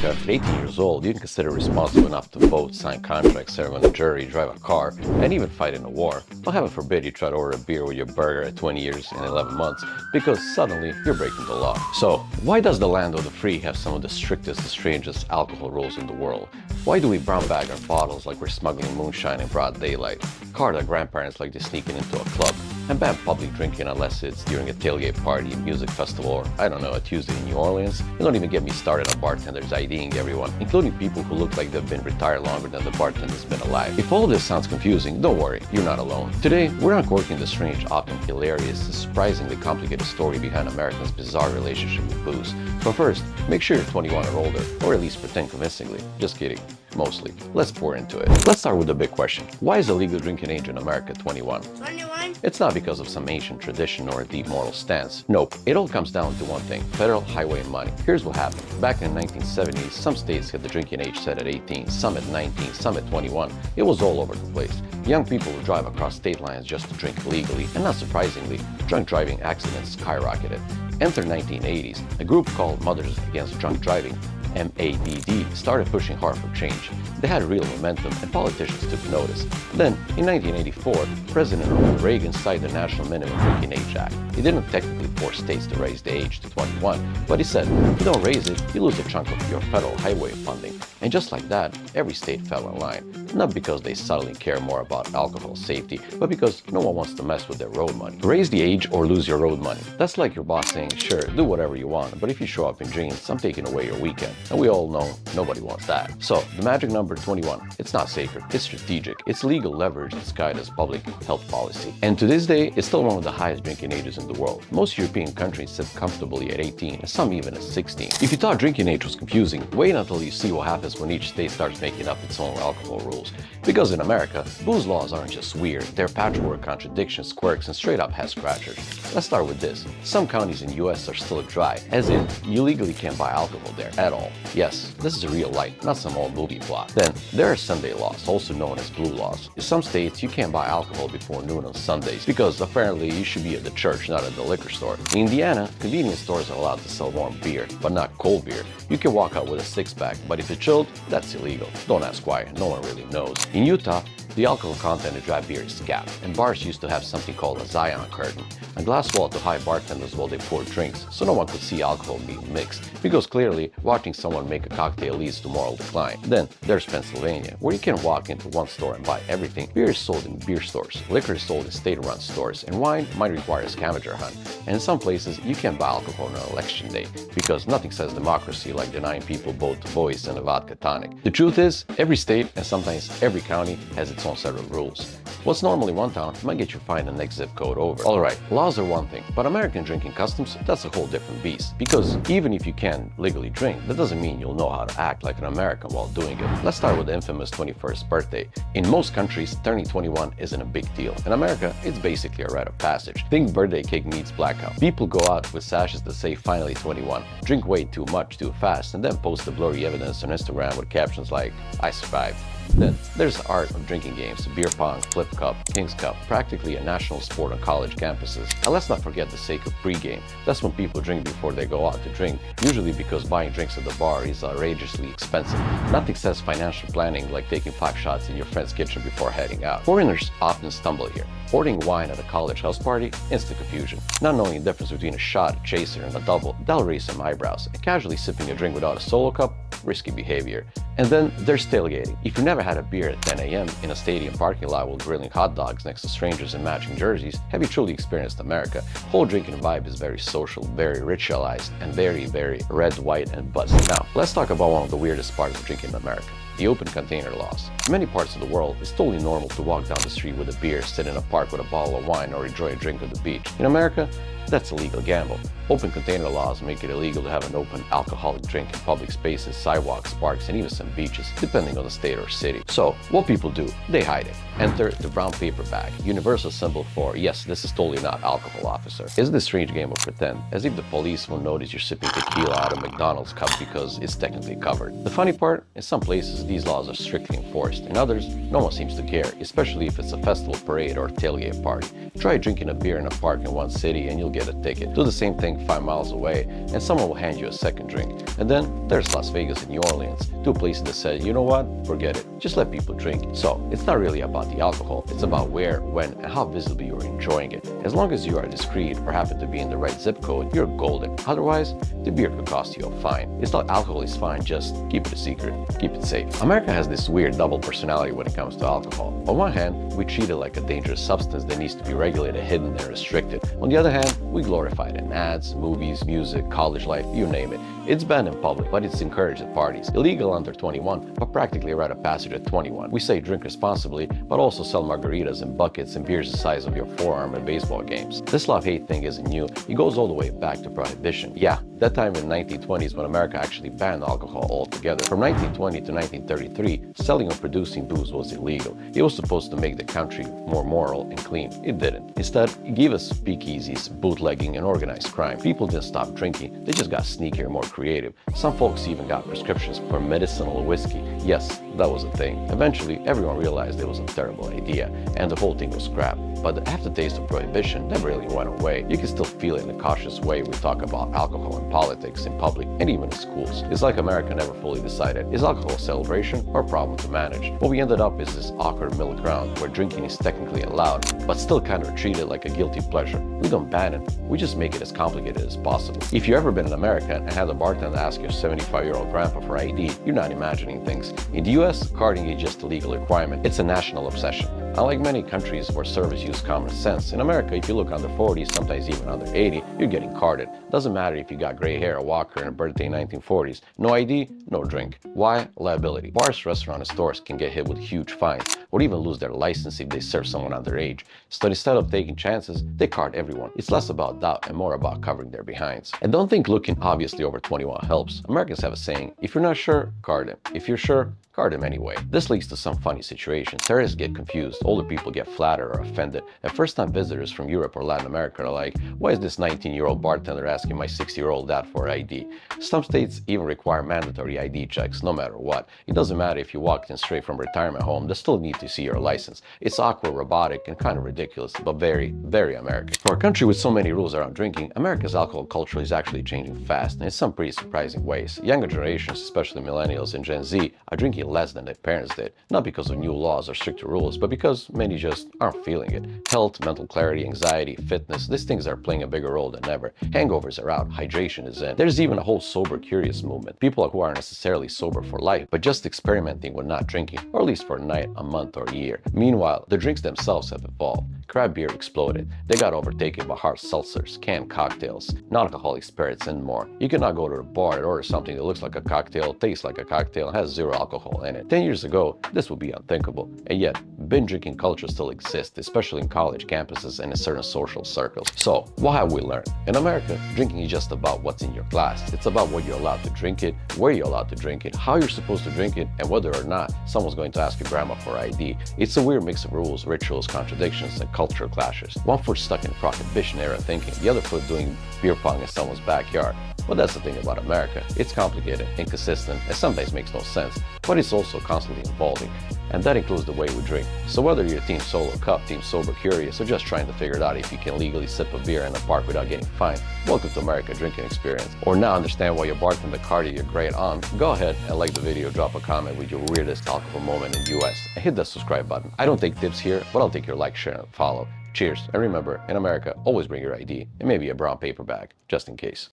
America, at 18 years old, you can consider responsible enough to vote, sign contracts, serve on a jury, drive a car, and even fight in a war. But heaven forbid you try to order a beer with your burger at 20 years and 11 months, because suddenly you're breaking the law. So, why does the land of the free have some of the strictest and strangest alcohol rules in the world? Why do we brown bag our bottles like we're smuggling moonshine in broad daylight, card our grandparents like they're sneaking into a club, and ban public drinking unless it's during a tailgate party, music festival, or, I don't know, a Tuesday in New Orleans? And don't even get me started on bartenders IDing everyone, including people who look like they've been retired longer than the bartender's been alive. If all this sounds confusing, don't worry, you're not alone. Today, we're uncorking the strange, often hilarious, and surprisingly complicated story behind Americans' bizarre relationship with booze. But first, make sure you're 21 or older, or at least pretend convincingly. Just kidding. Mostly. Let's pour into it. Let's start with the big question. Why is the legal drinking age in America 21? 21? It's not because of some ancient tradition or a deep moral stance. Nope. It all comes down to one thing: federal highway money. Here's what happened. Back in the 1970s, some states had the drinking age set at 18, some at 19, some at 21. It was all over the place. Young people would drive across state lines just to drink legally, and not surprisingly, drunk driving accidents skyrocketed. Enter 1980s, a group called Mothers Against Drunk Driving, MADD, started pushing hard for change. They had real momentum and politicians took notice. Then, in 1984, President Ronald Reagan signed the National Minimum Drinking Age Act. He didn't technically force states to raise the age to 21, but he said, if you don't raise it, you lose a chunk of your federal highway funding. And just like that, every state fell in line. Not because they suddenly care more about alcohol safety, but because no one wants to mess with their road money. Raise the age or lose your road money. That's like your boss saying, sure, do whatever you want, but if you show up in jeans, I'm taking away your weekend. And we all know nobody wants that. So, the magic number 21, it's not sacred, it's strategic. It's legal leverage disguised as public health policy. And to this day, it's still one of the highest drinking ages in the world. Most European countries sit comfortably at 18, and some even at 16. If you thought drinking age was confusing, wait until you see what happens when each state starts making up its own alcohol rules. Because in America, booze laws aren't just weird, they're patchwork, contradictions, quirks, and straight up head-scratchers. Let's start with this. Some counties in the US are still dry, as in, you legally can't buy alcohol there at all. Yes, this is a real life, not some old movie plot. Then, there are Sunday laws, also known as blue laws. In some states, you can't buy alcohol before noon on Sundays, because apparently you should be at the church, not at the liquor store. In Indiana, convenience stores are allowed to sell warm beer, but not cold beer. You can walk out with a six-pack, but if it's chilled, that's illegal. Don't ask why, no one really knows. In Utah, the alcohol content of dry beer is capped, and bars used to have something called a Zion curtain, a glass wall to hide bartenders while they pour drinks, so no one could see alcohol being mixed, because clearly, watching someone make a cocktail leads to moral decline. Then, there's Pennsylvania, where you can walk into one store and buy everything. Beer is sold in beer stores, liquor is sold in state-run stores, and wine might require a scavenger hunt. And in some places, you can't buy alcohol on election day, because nothing says democracy like denying people both a voice and a vodka tonic. The truth is, every state, and sometimes every county, has its own set of rules. What's normally one town might get you fined the next zip code over. Alright, laws are one thing, but American drinking customs, that's a whole different beast. Because even if you can legally drink, that doesn't mean you'll know how to act like an American while doing it. Let's start with the infamous 21st birthday. In most countries, turning 21 isn't a big deal. In America, it's basically a rite of passage. Think birthday cake meets blackout. People go out with sashes that say finally 21, drink way too much too fast, and then post the blurry evidence on Instagram with captions like, I survived. Then, there's the art of drinking games, beer pong, flip cup, King's Cup, practically a national sport on college campuses. And let's not forget the sake of pregame. That's when people drink before they go out to drink, usually because buying drinks at the bar is outrageously expensive. Nothing says financial planning like taking 5 shots in your friend's kitchen before heading out. Foreigners often stumble here. Ordering wine at a college house party, instant confusion. Not knowing the difference between a shot, a chaser, and a double, that'll raise some eyebrows. And casually sipping a drink without a solo cup, risky behavior. And then there's tailgating. If you never had a beer at 10 a.m. in a stadium parking lot while grilling hot dogs next to strangers in matching jerseys, have you truly experienced America? Whole drinking vibe is very social, very ritualized, and very, very red, white, and buzzy. Now, let's talk about one of the weirdest parts of drinking in America. The open container laws. In many parts of the world, it's totally normal to walk down the street with a beer, sit in a park with a bottle of wine, or enjoy a drink at the beach. In America, that's a legal gamble. Open container laws make it illegal to have an open alcoholic drink in public spaces, sidewalks, parks, and even some beaches, depending on the state or city. So, what people do? They hide it. Enter the brown paper bag, universal symbol for, yes, this is totally not alcohol, officer. It's this strange game of pretend, as if the police will notice you're sipping tequila out of a McDonald's cup because it's technically covered. The funny part, in some places cases, these laws are strictly enforced. In others, no one seems to care, especially if it's a festival, parade, or tailgate party. Try drinking a beer in a park in one city and you'll get a ticket. Do the same thing 5 miles away and someone will hand you a second drink. And then there's Las Vegas and New Orleans, two places that said, you know what, forget it, just let people drink. So it's not really about the alcohol, it's about where, when, and how visibly you're enjoying it. As long as you are discreet or happen to be in the right zip code, you're golden. Otherwise, the beer could cost you a fine. It's not alcohol is fine, just keep it a secret, keep it safe. America has this weird double personality when it comes to alcohol. On one hand, we treat it like a dangerous substance that needs to be regulated, hidden, and restricted. On the other hand, we glorify it in ads, movies, music, college life, you name it. It's banned in public, but it's encouraged at parties. Illegal under 21, but practically a rite of passage at 21. We say drink responsibly, but also sell margaritas in buckets and beers the size of your forearm at baseball games. This love-hate thing isn't new. It goes all the way back to prohibition. Yeah, that time in the 1920s when America actually banned alcohol altogether. From 1920 to 1933, selling or producing booze was illegal. It was supposed to make the country more moral and clean. It didn't. Instead, it gave us speakeasies, bootlegging, and organized crime. People didn't stop drinking, they just got sneakier, more creative. Some folks even got prescriptions for medicinal whiskey. Yes, that was a thing. Eventually, everyone realized it was a terrible idea, and the whole thing was scrapped. But the aftertaste of prohibition never really went away. You can still feel it in a cautious way we talk about alcohol in politics, in public, and even in schools. It's like America never fully decided, is alcohol a celebration or a problem to manage? What we ended up is this awkward middle ground where drinking is technically allowed, but still kind of treated like a guilty pleasure. We don't ban it, we just make it as complicated as possible. If you've ever been in America and had a bartender ask your 75-year-old grandpa for ID, you're not imagining things. In the US, carding is just a legal requirement. It's a national obsession. Unlike many countries where servers use common sense, in America, if you look under 40, sometimes even under 80, you're getting carded. Doesn't matter if you got gray hair, a walker, and a birthday in 1940s. No ID, no drink. Why? Liability. Bars, restaurants, and stores can get hit with huge fines, or even lose their license if they serve someone underage. So instead of taking chances, they card everyone. It's less about doubt and more about covering their behinds. And don't think looking obviously over 21 helps. Americans have a saying, if you're not sure, card him. If you're sure, card him anyway. This leads to some funny situations. Terrorists get confused, older people get flattered or offended, and first-time visitors from Europe or Latin America are like, why is this 19-year-old bartender asking my 60-year-old dad for ID? Some states even require mandatory ID checks, no matter what. It doesn't matter if you walked in straight from retirement home, they still need to see your license. It's awkward, robotic, and kind of ridiculous, but very, very American. For a country with so many rules around drinking, America's alcohol culture is actually changing fast, and in some pretty surprising ways. Younger generations, especially millennials and Gen Z, are drinking less than their parents did, not because of new laws or stricter rules, but because many just aren't feeling it. Health, mental clarity, anxiety, fitness, these things are playing a bigger role than ever. Hangovers are out, hydration is in. There's even a whole sober curious movement. People who aren't necessarily sober for life, but just experimenting with not drinking, or at least for a night, a month, or a year. Meanwhile, the drinks themselves have evolved. Craft beer exploded. They got overtaken by hard seltzers, canned cocktails, non-alcoholic spirits, and more. You cannot go to a bar and order something that looks like a cocktail, tastes like a cocktail, and has zero alcohol in it. 10 years ago, this would be unthinkable. And yet, binge drinking culture still exists, especially in college campuses and in certain social circles. So, what have we learned? In America, drinking is just about what's in your glass. It's about what you're allowed to drink it, where you're allowed to drink it, how you're supposed to drink it, and whether or not someone's going to ask your grandma for ID. It's a weird mix of rules, rituals, contradictions, and cultural clashes. One foot stuck in prohibition era thinking, the other foot doing beer pong in someone's backyard. But that's the thing about America. It's complicated, inconsistent, and sometimes makes no sense, but it's also constantly evolving. And that includes the way we drink. So whether you're team solo cup, team sober curious, or just trying to figure it out if you can legally sip a beer in a park without getting fined, welcome to America Drinking Experience. Or now understand why your bartender carded your great aunt, go ahead and like the video, drop a comment with your weirdest alcohol moment in the US, and hit that subscribe button. I don't take tips here, but I'll take your like, share, and follow. Cheers, and remember, in America, always bring your ID, and maybe a brown paper bag, just in case.